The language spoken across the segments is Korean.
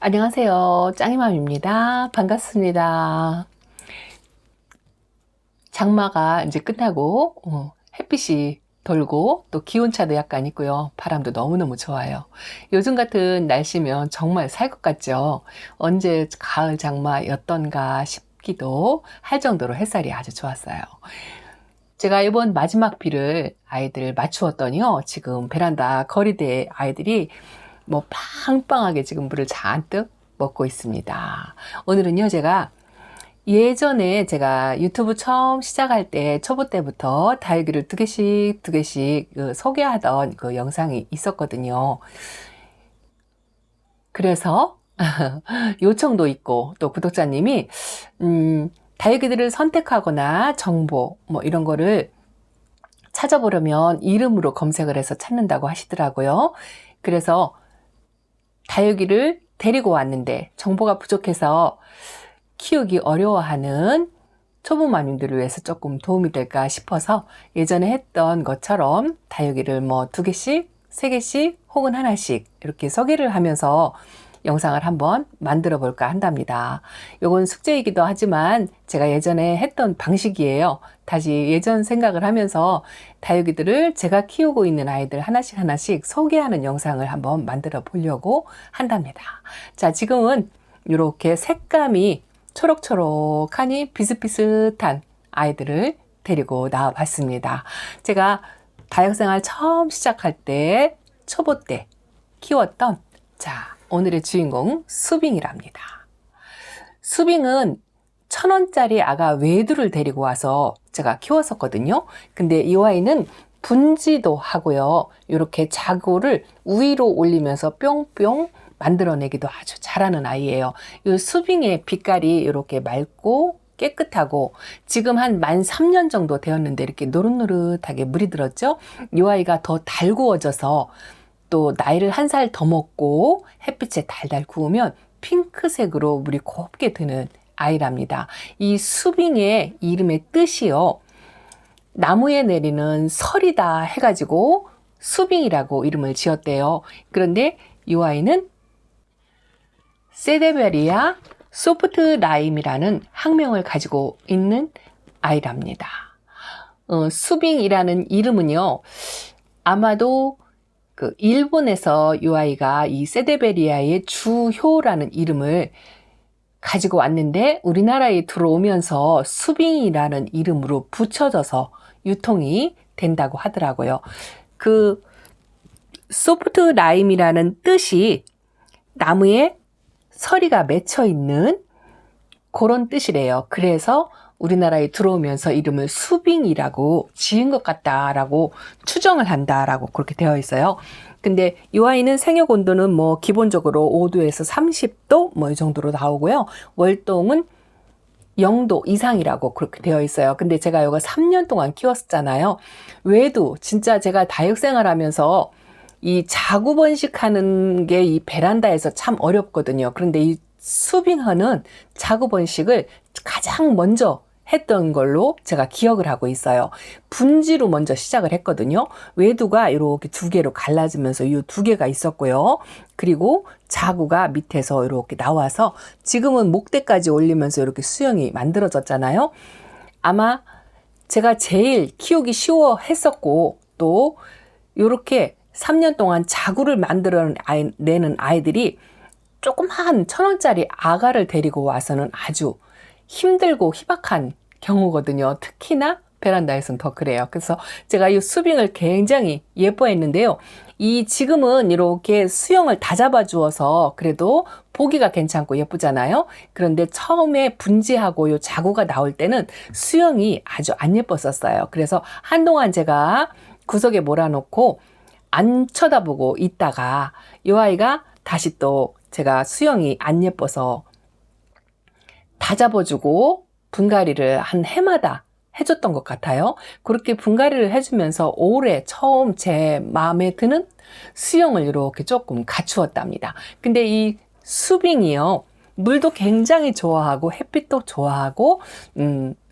안녕하세요. 짱이맘입니다. 반갑습니다. 장마가 이제 끝나고 햇빛이 돌고 또 기온차도 약간 있고요. 바람도 너무너무 좋아요. 요즘 같은 날씨면 정말 살 것 같죠? 언제 가을 장마였던가 싶기도 할 정도로 햇살이 아주 좋았어요. 제가 이번 마지막 비를 아이들 맞추었더니요. 지금 베란다 거리대 아이들이 뭐 빵빵하게 지금 물을 잔뜩 먹고 있습니다. 오늘은요, 예전에 제가 유튜브 처음 시작할 때 초보 때부터 다육이를 두 개씩 소개하던 그 영상이 있었거든요. 그래서 요청도 있고 또 구독자님이 다육이들을 선택하거나 정보 뭐 이런 거를 찾아보려면 이름으로 검색을 해서 찾는다고 하시더라고요. 그래서 다육이를 데리고 왔는데 정보가 부족해서 키우기 어려워하는 초보맘님들을 위해서 조금 도움이 될까 싶어서 예전에 했던 것처럼 다육이를 뭐 2개씩, 3개씩 혹은 하나씩 이렇게 소개를 하면서 영상을 한번 만들어 볼까 한답니다. 요건 숙제이기도 하지만 제가 예전에 했던 방식이에요. 다시 예전 생각을 하면서 다육이들을 제가 키우고 있는 아이들 하나씩 소개하는 영상을 한번 만들어 보려고 한답니다. 자, 지금은 이렇게 색감이 초록초록하니 비슷비슷한 아이들을 데리고 나와 봤습니다. 제가 다육생활 처음 시작할 때, 초보 때 키웠던 오늘의 주인공 수빙이랍니다. 수빙은 1,000원짜리 아가 외두를 데리고 와서 제가 키웠었거든요. 근데 이 아이는 분지도 하고요. 이렇게 자구를 위로 올리면서 뿅뿅 만들어내기도 아주 잘하는 아이예요. 이 수빙의 빛깔이 이렇게 맑고 깨끗하고 지금 한 만 3년 정도 되었는데 이렇게 노릇노릇하게 물이 들었죠. 이 아이가 더 달구어져서 또 나이를 1살 더 먹고 햇빛에 달달 구우면 핑크색으로 물이 곱게 드는 아이랍니다. 이 수빙의 이름의 뜻이요. 나무에 내리는 설이다 해가지고 수빙이라고 이름을 지었대요. 그런데 이 아이는 세데베리아 소프트 라임이라는 학명을 가지고 있는 아이랍니다. 수빙이라는 이름은요. 아마도 일본에서 이 아이가 이 세데베리아의 주효라는 이름을 가지고 왔는데 우리나라에 들어오면서 수빙이라는 이름으로 붙여져서 유통이 된다고 하더라고요. 그 소프트 라임이라는 뜻이 나무에 서리가 맺혀 있는 그런 뜻이래요. 그래서 우리나라에 들어오면서 이름을 수빙이라고 지은 것 같다라고 추정을 한다라고 그렇게 되어 있어요. 근데 이 아이는 생육 온도는 뭐 기본적으로 5도에서 30도 뭐 이 정도로 나오고요. 월동은 0도 이상이라고 그렇게 되어 있어요. 근데 제가 이거 3년 동안 키웠었잖아요. 외에도 진짜 제가 다육생활 하면서 이 자구 번식하는 게 이 베란다에서 참 어렵거든요. 그런데 이 수빙하는 자구 번식을 가장 먼저 했던 걸로 제가 기억을 하고 있어요. 분지로 먼저 시작을 했거든요. 외두가 이렇게 2개로 갈라지면서 이 2개가 있었고요. 그리고 자구가 밑에서 이렇게 나와서 지금은 목대까지 올리면서 이렇게 수영이 만들어졌잖아요. 아마 제가 제일 키우기 쉬워 했었고 또 이렇게 3년 동안 자구를 만들어내는 아이들이 조그만 1,000원짜리 아가를 데리고 와서는 아주 힘들고 희박한 경우거든요. 특히나 베란다에서는 더 그래요. 그래서 제가 이 수빙을 굉장히 예뻐했는데요. 지금은 이렇게 수영을 다 잡아 주어서 그래도 보기가 괜찮고 예쁘잖아요. 그런데 처음에 분지하고 요 자구가 나올 때는 수영이 아주 안 예뻤었어요. 그래서 한동안 제가 구석에 몰아놓고 안 쳐다보고 있다가 이 아이가 다시 또 제가 수영이 안 예뻐서 다 잡아주고 분갈이를 한 해마다 해줬던 것 같아요. 그렇게 분갈이를 해주면서 올해 처음 제 마음에 드는 수영을 이렇게 조금 갖추었답니다. 근데 이 수빙이요. 물도 굉장히 좋아하고 햇빛도 좋아하고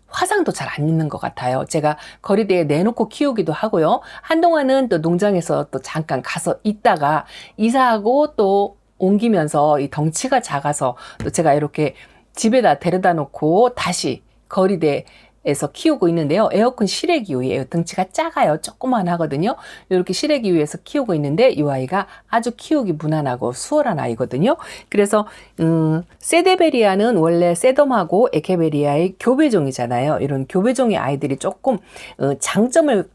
화상도 잘 안 입는 것 같아요. 제가 거리대에 내놓고 키우기도 하고요. 한동안은 또 농장에서 또 잠깐 가서 있다가 이사하고 또 옮기면서 이 덩치가 작아서 또 제가 이렇게 집에다 데려다 놓고 다시 거리대에서 키우고 있는데요. 에어컨 실외기후예요. 덩치가 작아요. 조그만 하거든요. 이렇게 실외기후에서 키우고 있는데 이 아이가 아주 키우기 무난하고 수월한 아이거든요. 그래서 세데베리아는 원래 세덤하고 에케베리아의 교배종이잖아요. 이런 교배종의 아이들이 조금 장점을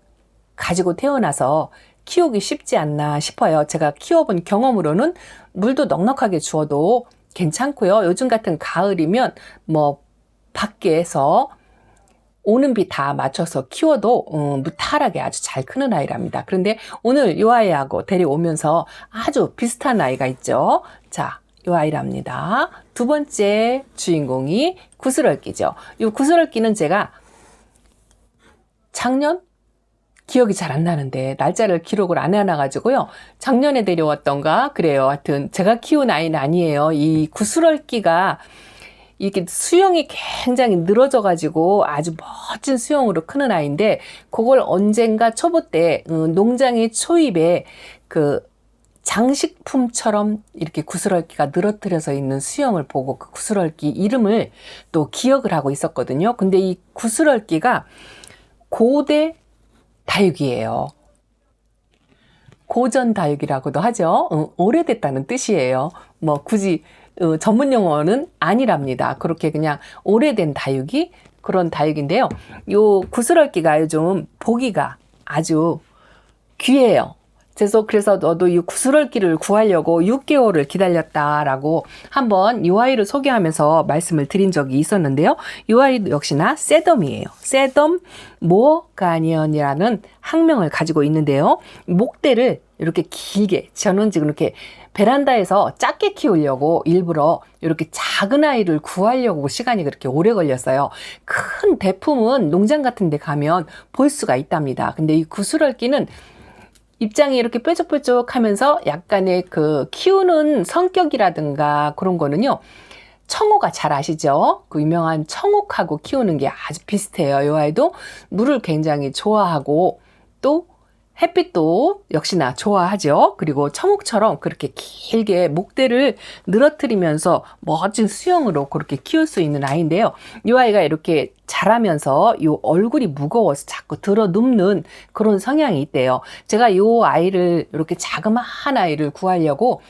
가지고 태어나서 키우기 쉽지 않나 싶어요. 제가 키워본 경험으로는 물도 넉넉하게 주어도 괜찮고요. 요즘 같은 가을이면 뭐 밖에서 오는 비 다 맞춰서 키워도 무탈하게 아주 잘 크는 아이랍니다. 그런데 오늘 이 아이하고 데려오면서 아주 비슷한 아이가 있죠. 자, 이 아이랍니다. 두 번째 주인공이 구스럴기죠. 이 구스럴기는 제가 작년? 기억이 잘 안 나는데 날짜를 기록을 안 해놔가지고요. 작년에 데려왔던가 그래요. 하여튼 제가 키운 아이는 아니에요. 이 구스럴기가 이렇게 수영이 굉장히 늘어져가지고 아주 멋진 수영으로 크는 아이인데 그걸 언젠가 초보 때 농장의 초입에 그 장식품처럼 이렇게 구스럴기가 늘어뜨려서 있는 수영을 보고 그 구스럴기 이름을 또 기억을 하고 있었거든요. 근데 이 구스럴기가 고대 다육이에요. 고전 다육이라고도 하죠. 오래됐다는 뜻이에요. 뭐 굳이 전문 용어는 아니랍니다. 그렇게 그냥 오래된 다육이 그런 다육인데요. 요 구스럴기가 요즘 보기가 아주 귀해요. 그래서 너도 이 구스럴기를 구하려고 6개월을 기다렸다라고 한번 이 아이를 소개하면서 말씀을 드린 적이 있었는데요. 이 아이도 역시나 세덤이에요. 세덤 모어가니언이라는 학명을 가지고 있는데요. 목대를 이렇게 길게, 저는 지금 이렇게 베란다에서 작게 키우려고 일부러 이렇게 작은 아이를 구하려고 시간이 그렇게 오래 걸렸어요. 큰 대품은 농장 같은 데 가면 볼 수가 있답니다. 근데 이 구스럴기는 입장이 이렇게 뾰족뾰족 하면서 약간의 그 키우는 성격이라든가 그런 거는요. 청호가 잘 아시죠? 그 유명한 청옥하고 키우는 게 아주 비슷해요. 이 아이도 물을 굉장히 좋아하고 또 햇빛도 역시나 좋아하죠. 그리고 청옥처럼 그렇게 길게 목대를 늘어뜨리면서 멋진 수영으로 그렇게 키울 수 있는 아이인데요. 이 아이가 이렇게 자라면서 이 얼굴이 무거워서 자꾸 들어 눕는 그런 성향이 있대요. 제가 이 아이를 이렇게 자그마한 아이를 구하려고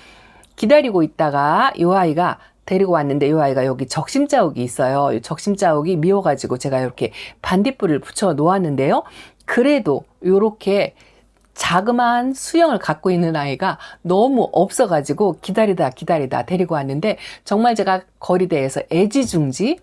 기다리고 있다가 이 아이가 데리고 왔는데 이 아이가 여기 적심자욱이 있어요. 적심자욱이 미워가지고 제가 이렇게 반딧불을 붙여 놓았는데요. 그래도 이렇게 자그마한 수영을 갖고 있는 아이가 너무 없어가지고 기다리다 데리고 왔는데 정말 제가 거리대에서 애지중지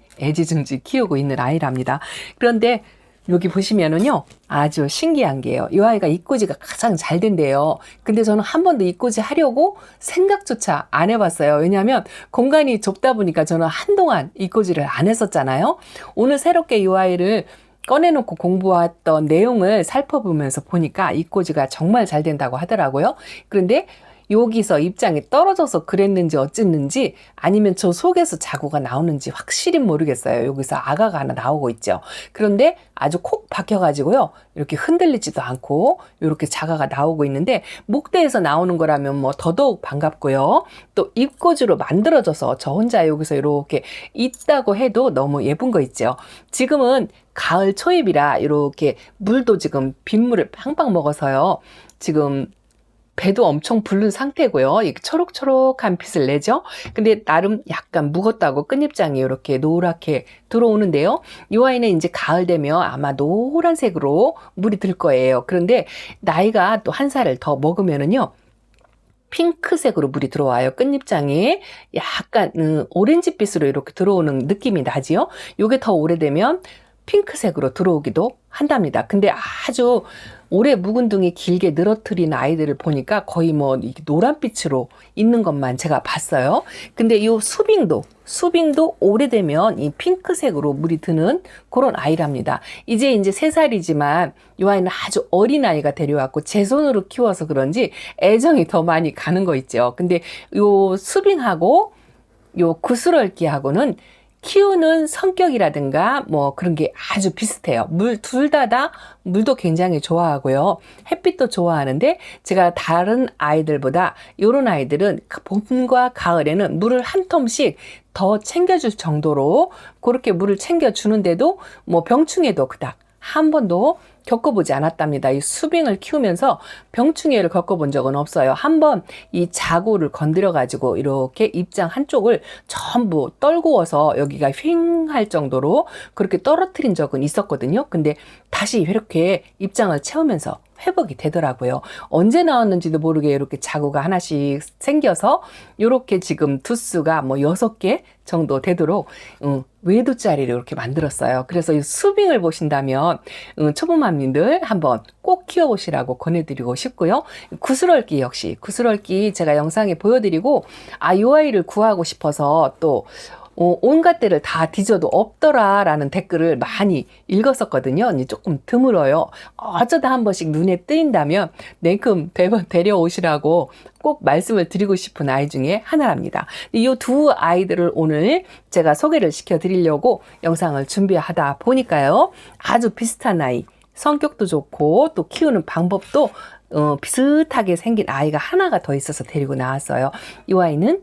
키우고 있는 아이랍니다. 그런데 여기 보시면은요 아주 신기한 게요. 이 아이가 이꼬지가 가장 잘 된대요. 근데 저는 한 번도 이꼬지 하려고 생각조차 안 해봤어요. 왜냐하면 공간이 좁다 보니까 저는 한동안 이꼬지를 안 했었잖아요. 오늘 새롭게 이 아이를 꺼내놓고 공부했던 내용을 살펴보면서 보니까 이꼬지가 정말 잘 된다고 하더라고요. 그런데 여기서 입장이 떨어져서 그랬는지 어쨌는지 아니면 저 속에서 자구가 나오는지 확실히 모르겠어요. 여기서 아가가 하나 나오고 있죠. 그런데 아주 콕 박혀가지고요. 이렇게 흔들리지도 않고 이렇게 자가가 나오고 있는데 목대에서 나오는 거라면 뭐 더더욱 반갑고요. 또 입꼬지로 만들어져서 저 혼자 여기서 이렇게 있다고 해도 너무 예쁜 거 있죠. 지금은 가을 초입이라 이렇게 물도 지금 빗물을 빵빵 먹어서요. 지금 배도 엄청 부른 상태고요. 이렇게 초록초록한 빛을 내죠. 근데 나름 약간 묵었다고 끝잎장이 이렇게 노랗게 들어오는데요. 이 아이는 이제 가을 되면 아마 노란색으로 물이 들 거예요. 그런데 나이가 또 한 살을 더 먹으면은요. 핑크색으로 물이 들어와요. 끝잎장이 약간 오렌지빛으로 이렇게 들어오는 느낌이 나지요. 요게 더 오래되면 핑크색으로 들어오기도 한답니다. 근데 아주 오래 묵은 등이 길게 늘어뜨린 아이들을 보니까 거의 뭐 노란빛으로 있는 것만 제가 봤어요. 근데 이 수빙도 오래되면 이 핑크색으로 물이 드는 그런 아이랍니다. 이제 3살이지만 이 아이는 아주 어린 아이가 데려왔고 제 손으로 키워서 그런지 애정이 더 많이 가는 거 있죠. 근데 이 수빙하고 요 구스럴기하고는 키우는 성격이라든가 뭐 그런 게 아주 비슷해요. 둘 다 물도 굉장히 좋아하고요. 햇빛도 좋아하는데 제가 다른 아이들보다 요런 아이들은 봄과 가을에는 물을 한 텀씩 더 챙겨줄 정도로 그렇게 물을 챙겨주는데도 뭐 병충해도 그닥 한 번도 겪어보지 않았답니다. 이 수빙을 키우면서 병충해를 겪어본 적은 없어요. 한번 이 자구를 건드려 가지고 이렇게 입장 한쪽을 전부 떨구어서 여기가 휑할 정도로 그렇게 떨어뜨린 적은 있었거든요. 근데 다시 이렇게 입장을 채우면서 회복이 되더라고요. 언제 나왔는지도 모르게 이렇게 자구가 하나씩 생겨서 이렇게 지금 두수가 뭐 6개 정도 되도록 외두짜리를 이렇게 만들었어요. 그래서 이 수빙을 보신다면 초보맘님들 한번 꼭 키워보시라고 권해드리고 싶고요. 구슬얼기 역시 구슬얼기 제가 영상에 보여드리고 이 아이를 구하고 싶어서 또 온갖 데를 다 뒤져도 없더라 라는 댓글을 많이 읽었었거든요. 조금 드물어요. 어쩌다 한 번씩 눈에 뜨인다면 냉큼 데려오시라고 꼭 말씀을 드리고 싶은 아이 중에 하나랍니다. 이 두 아이들을 오늘 제가 소개를 시켜드리려고 영상을 준비하다 보니까요. 아주 비슷한 아이, 성격도 좋고 또 키우는 방법도 비슷하게 생긴 아이가 하나가 더 있어서 데리고 나왔어요. 이 아이는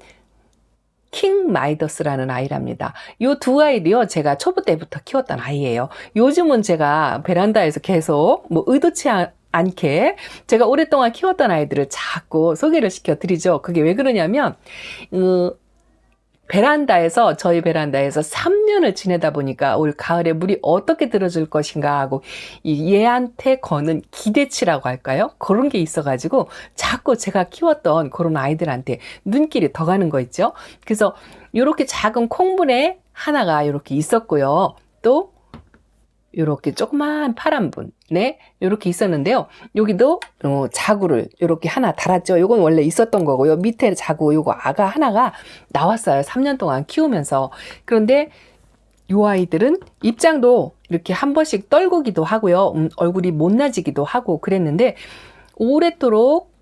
킹 마이더스라는 아이랍니다. 이 두 아이도요, 제가 초보 때부터 키웠던 아이예요. 요즘은 제가 베란다에서 계속 뭐 의도치 않게 제가 오랫동안 키웠던 아이들을 자꾸 소개를 시켜드리죠. 그게 왜 그러냐면 저희 베란다에서 3년을 지내다 보니까 올 가을에 물이 어떻게 들어줄 것인가 하고 이 얘한테 거는 기대치라고 할까요? 그런 게 있어가지고 자꾸 제가 키웠던 그런 아이들한테 눈길이 더 가는 거 있죠. 그래서 이렇게 작은 콩분에 하나가 이렇게 있었고요. 또 이렇게 조그만 파란 분, 네, 이렇게 있었는데요. 여기도 자구를 이렇게 하나 달았죠. 요건 원래 있었던 거고요. 밑에 자구 요거 아가 하나가 나왔어요. 3년 동안 키우면서. 그런데 요 아이들은 입장도 이렇게 한 번씩 떨구기도 하고요. 얼굴이 못나지기도 하고 그랬는데 오랫도록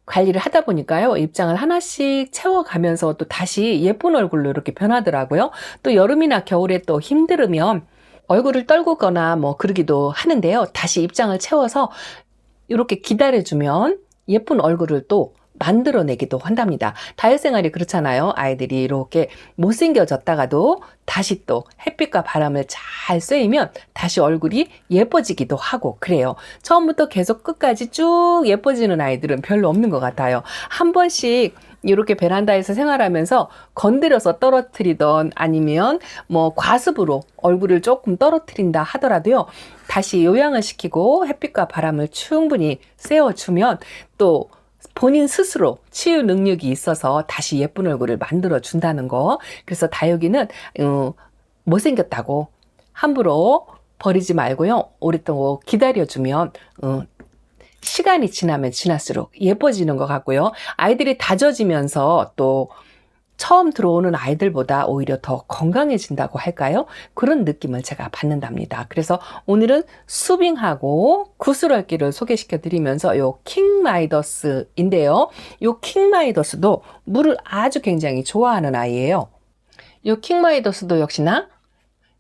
관리를 하다 보니까요. 입장을 하나씩 채워가면서 또 다시 예쁜 얼굴로 이렇게 변하더라고요. 또 여름이나 겨울에 또 힘들으면 얼굴을 떨구거나 뭐 그러기도 하는데요. 다시 입장을 채워서 이렇게 기다려주면 예쁜 얼굴을 또 만들어내기도 한답니다. 다혈생활이 그렇잖아요. 아이들이 이렇게 못생겨졌다가도 다시 또 햇빛과 바람을 잘 쐬면 다시 얼굴이 예뻐지기도 하고 그래요. 처음부터 계속 끝까지 쭉 예뻐지는 아이들은 별로 없는 것 같아요. 한 번씩 이렇게 베란다에서 생활하면서 건드려서 떨어뜨리던 아니면 뭐 과습으로 얼굴을 조금 떨어뜨린다 하더라도요. 다시 요양을 시키고 햇빛과 바람을 충분히 쐬어주면 또 본인 스스로 치유 능력이 있어서 다시 예쁜 얼굴을 만들어 준다는 거. 그래서 다육이는 못생겼다고 함부로 버리지 말고요. 오랫동안 기다려주면 시간이 지나면 지날수록 예뻐지는 것 같고요. 아이들이 다져지면서 또 처음 들어오는 아이들보다 오히려 더 건강해진다고 할까요? 그런 느낌을 제가 받는답니다. 그래서 오늘은 수빙하고 구슬얼기를 소개시켜 드리면서 요 킹마이더스인데요. 요 킹마이더스도 물을 아주 굉장히 좋아하는 아이예요. 요 킹마이더스도 역시나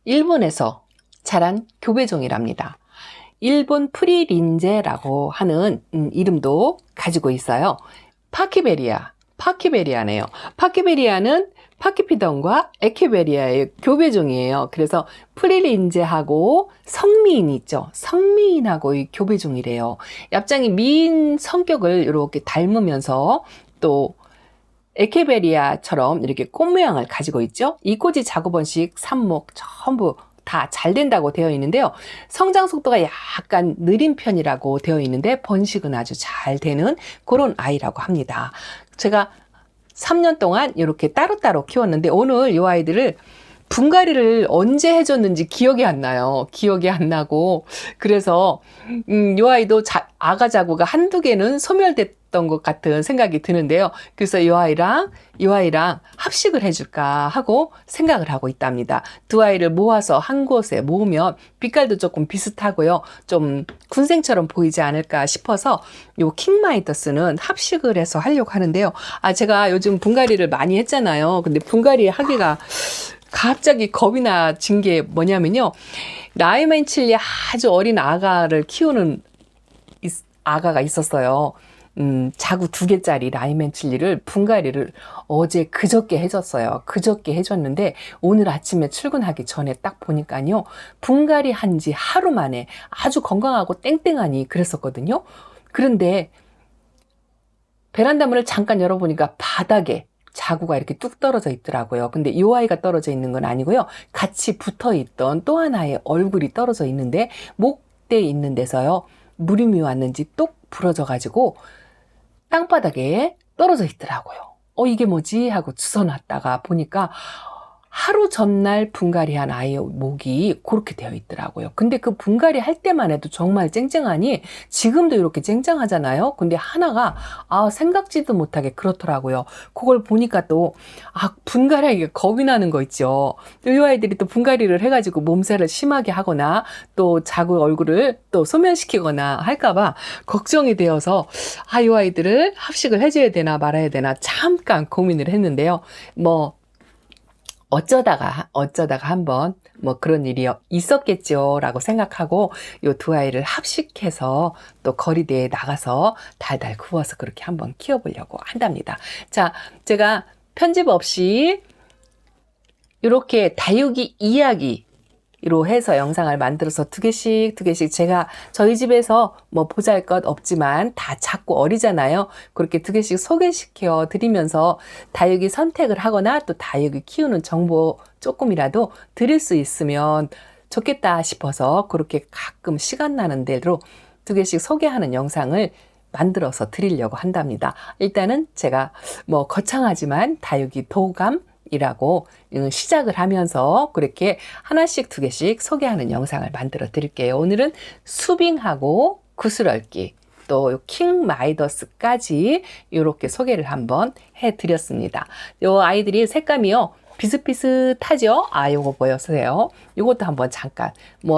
일본에서 자란 교배종이랍니다. 일본 프리린제라고 하는 이름도 가지고 있어요. 파키베리아네요. 파키베리아는 파키피던과 에케베리아의 교배종이에요. 그래서 프리린제하고 성미인 있죠. 성미인하고의 교배종이래요. 얍장이 미인 성격을 이렇게 닮으면서 또 에케베리아처럼 이렇게 꽃 모양을 가지고 있죠. 이꼬지 작업원식 삽목 전부 다 잘 된다고 되어 있는데요. 성장 속도가 약간 느린 편이라고 되어 있는데 번식은 아주 잘 되는 그런 아이라고 합니다. 제가 3년 동안 이렇게 따로따로 키웠는데 오늘 이 아이들을 분갈이를 언제 해줬는지 기억이 안 나요. 기억이 안 나고 그래서 이 아이도 아가 자구가 한두 개는 소멸됐던 좋았던 것 같은 생각이 드는데요. 그래서 이 아이랑 합식을 해줄까 하고 생각을 하고 있답니다. 두 아이를 모아서 한 곳에 모으면 빛깔도 조금 비슷하고요. 좀 군생처럼 보이지 않을까 싶어서 요 킹마이더스는 합식을 해서 하려고 하는데요. 제가 요즘 분갈이를 많이 했잖아요. 근데 분갈이 하기가 갑자기 겁이 나진 게 뭐냐면요. 라이멘칠리 아주 어린 아가를 키우는 아가가 있었어요. 자구 2개짜리 라이멘칠리를 분갈이를 어제 그저께 해줬어요. 그저께 해줬는데 오늘 아침에 출근하기 전에 딱 보니까요. 분갈이 한 지 하루 만에 아주 건강하고 땡땡하니 그랬었거든요. 그런데 베란다 문을 잠깐 열어보니까 바닥에 자구가 이렇게 뚝 떨어져 있더라고요. 근데 이 아이가 떨어져 있는 건 아니고요. 같이 붙어 있던 또 하나의 얼굴이 떨어져 있는데 목대 있는 데서요. 무림이 왔는지 똑 부러져 가지고 땅바닥에 떨어져 있더라고요. 이게 뭐지? 하고 주워놨다가 보니까 하루 전날 분갈이한 아이의 목이 그렇게 되어 있더라고요. 근데 그 분갈이 할 때만 해도 정말 쨍쨍하니 지금도 이렇게 쨍쨍하잖아요. 근데 하나가 생각지도 못하게 그렇더라고요. 그걸 보니까 또 분갈이하기가 겁이 나는 거 있죠. 이 아이들이 또 분갈이를 해가지고 몸살을 심하게 하거나 또 자구 얼굴을 또 소멸시키거나 할까봐 걱정이 되어서 이 아이들을 합식을 해줘야 되나 말아야 되나 잠깐 고민을 했는데요. 어쩌다가 한번 그런 일이 있었겠죠 라고 생각하고 요 두 아이를 합식해서 또 거리대에 나가서 달달 구워서 그렇게 한번 키워보려고 한답니다. 자, 제가 편집 없이 이렇게 다육이 이야기로 해서 영상을 만들어서 두 개씩 제가 저희 집에서 보잘것 없지만 다 작고 어리잖아요. 그렇게 두 개씩 소개시켜 드리면서 다육이 선택을 하거나 또 다육이 키우는 정보 조금이라도 드릴 수 있으면 좋겠다 싶어서 그렇게 가끔 시간 나는 대로 두 개씩 소개하는 영상을 만들어서 드리려고 한답니다. 일단은 제가 거창하지만 다육이 도감이라고 시작을 하면서 그렇게 하나씩 두 개씩 소개하는 영상을 만들어 드릴게요. 오늘은 수빙하고 구슬얽기 또 킹마이더스까지 이렇게 소개를 한번 해드렸습니다. 요 아이들이 색감이요 비슷비슷하죠? 요거 보여주세요. 요것도 한번 잠깐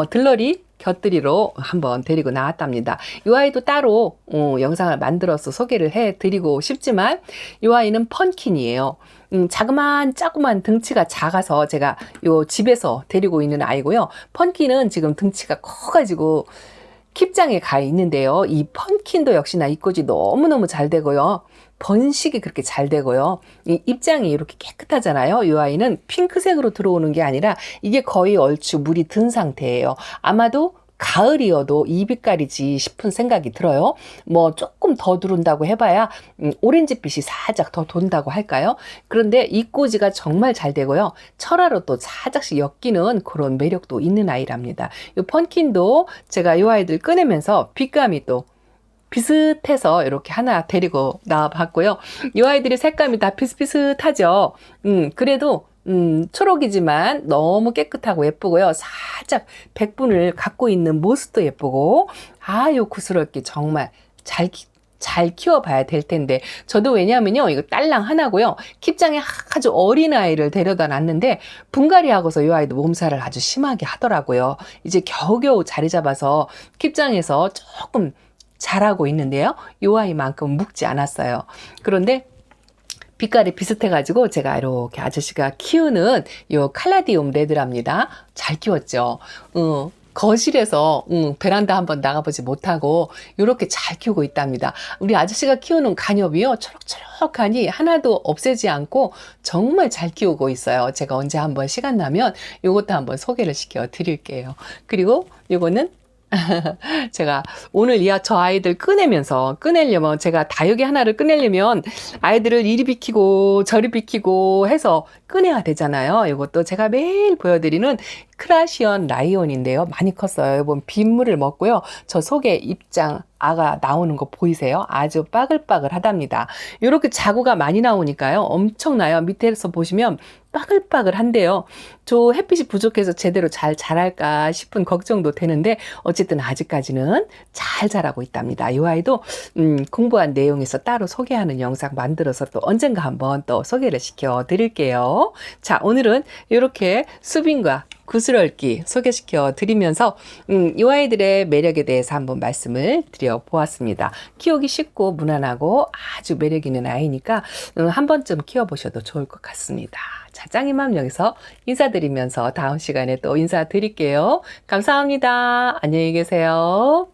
들러리 곁들이로 한번 데리고 나왔답니다. 이 아이도 따로 영상을 만들어서 소개를 해드리고 싶지만 이 아이는 펀킨이에요. 자그만 등치가 작아서 제가 요 집에서 데리고 있는 아이고요. 펀킨은 지금 등치가 커가지고 킵장에 가 있는데요. 이 펀킨도 역시나 입꼬지 너무너무 잘 되고요. 번식이 그렇게 잘 되고요. 이 입장이 이렇게 깨끗하잖아요. 이 아이는 핑크색으로 들어오는 게 아니라 이게 거의 얼추 물이 든 상태예요. 아마도 가을이어도 이 빛깔이지 싶은 생각이 들어요. 조금 더 두른다고 해봐야 오렌지빛이 살짝 더 돈다고 할까요? 그런데 입꼬지가 정말 잘 되고요. 철화로 또 살짝씩 엮이는 그런 매력도 있는 아이랍니다. 이 펀킨도 제가 이 아이들 꺼내면서 빛감이 또 비슷해서 이렇게 하나 데리고 나와봤고요. 이 아이들의 색감이 다 비슷비슷하죠. 그래도 초록이지만 너무 깨끗하고 예쁘고요. 살짝 백분을 갖고 있는 모습도 예쁘고 요 구슬얽기 정말 잘 키워봐야 될 텐데 저도 왜냐면요 이거 딸랑 하나고요. 킵장에 아주 어린 아이를 데려다 놨는데 분갈이하고서 이 아이도 몸살을 아주 심하게 하더라고요. 이제 겨우겨우 자리 잡아서 킵장에서 조금 잘하고 있는데요. 이 아이만큼 묵지 않았어요. 그런데 빛깔이 비슷해가지고 제가 이렇게 아저씨가 키우는 요 칼라디움 레드랍니다. 잘 키웠죠. 거실에서 베란다 한번 나가보지 못하고 이렇게 잘 키우고 있답니다. 우리 아저씨가 키우는 간엽이요. 초록초록하니 하나도 없애지 않고 정말 잘 키우고 있어요. 제가 언제 한번 시간 나면 이것도 한번 소개를 시켜 드릴게요. 그리고 이거는 제가 오늘 저 아이들 꺼내려면 제가 다육이 하나를 꺼내려면 아이들을 이리 비키고 저리 비키고 해서 꺼내야 되잖아요. 이것도 제가 매일 보여드리는 크라시언 라이온인데요. 많이 컸어요. 이번 빗물을 먹고요. 저 속에 입장 아가 나오는 거 보이세요? 아주 빠글빠글하답니다. 이렇게 자구가 많이 나오니까요. 엄청나요. 밑에서 보시면 빠글빠글한데요. 저 햇빛이 부족해서 제대로 잘 자랄까 싶은 걱정도 되는데 어쨌든 아직까지는 잘 자라고 있답니다. 이 아이도 공부한 내용에서 따로 소개하는 영상 만들어서 또 언젠가 한번 또 소개를 시켜 드릴게요. 자, 오늘은 이렇게 수빈과 구슬얽기 소개시켜 드리면서 이 아이들의 매력에 대해서 한번 말씀을 드려 보았습니다. 키우기 쉽고 무난하고 아주 매력 있는 아이니까 한 번쯤 키워보셔도 좋을 것 같습니다. 자, 짱이맘 여기서 인사드리면서 다음 시간에 또 인사드릴게요. 감사합니다. 안녕히 계세요.